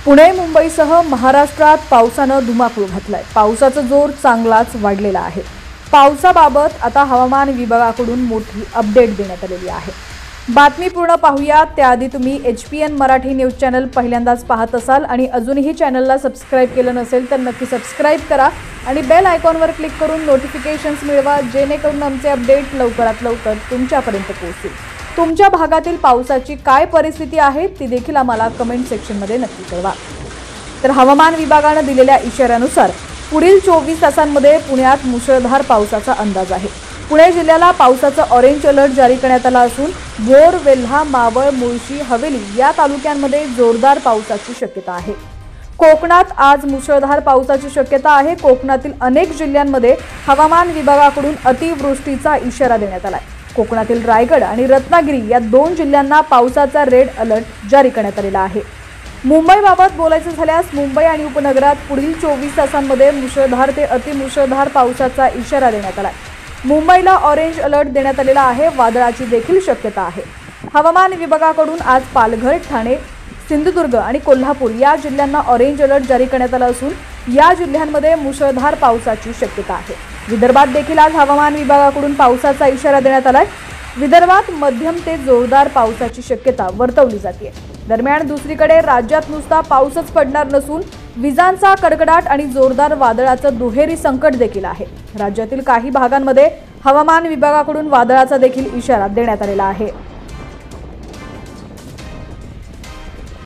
पुणे मुंबईसह महाराष्ट्रात पावसानं धुमाकूळ घातलाय। पावसाचा जोर चांगलाच वाढलेला आहे। पावसाबाबत आता हवामान विभागाकडून मोठी अपडेट देण्यात आलेली आहे। बातमी पूर्ण पाहूया त्याआधी तुम्ही HPN मराठी न्यूज चॅनल पहिल्यांदाच पाहत असाल आणि अजूनही चॅनलला सबस्क्राइब केलं नसेल तर नक्की सबस्क्राइब करा आणि बेल आयकॉनवर क्लिक करून नोटिफिकेशन्स मिळवा, जेणेकरून आमचे अपडेट लवकरात लवकर तुमच्यापर्यंत पोहोचतील। तुमच्या भागातील पावसाची काय परिस्थिती आहे ती देखील आम्हाला कमेंट सेक्शनमध्ये नक्की कळवा। तर हवामान विभागाने दिलेल्या इशाऱ्यानुसार पुढील 24 तासांमध्ये पुण्यात मुसळधार पावसाचा अंदाज आहे। पुणे जिल्ह्याला पावसाचा ऑरेंज अलर्ट जारी करण्यात आला असून भोर, वेल्हा, मावळ, मुळशी, हवेली या तालुक्यांमध्ये जोरदार पावसाची शक्यता आहे। कोकणात आज मुसळधार पावसाची शक्यता आहे। कोकणातील अनेक जिल्ह्यांमध्ये हवामान विभागाकडून अतिवृष्टीचा इशारा देण्यात आला आहे। कोकणातील रायगड आणि रत्नागिरी या 2 जिल्ह्यांना पावसाचा रेड अलर्ट जारी करण्यात आलेला आहे। मुंबईबाबत बोलायचं झाल्यास मुंबई आणि उपनगरात पुढील 24 तासांमध्ये मुसळधार ते अतिमुसळधार पावसाचा इशारा देण्यात आला आहे। मुंबईला ऑरेंज अलर्ट देण्यात आलेला आहे। वादळाची देखील शक्यता आहे। हवामान विभागाकडून आज पालघर, ठाणे, सिंधुदुर्ग आणि कोल्हापूर या जिल्ह्यांना ऑरेंज अलर्ट जारी करण्यात आला असून या जिल्ह्यांमध्ये मुसळधार पावसाची शक्यता आहे। विदर्भात देखील आज हवामान विभागाकडून पावसाचा इशारा देण्यात आलाय। विदर्भात मध्यम ते जोरदार पावसाची शक्यता वर्तवली जाते। दरम्यान दुसरीकडे राज्यात नुसता पाऊसच पडणार नसून विजांचा कडकडाट आणि जोरदार वादळाचं दुहेरी संकट देखील आहे। राज्यातील काही भागांमध्ये हवामान विभागाकडून वादळाचा देखील इशारा देण्यात आलेला आहे।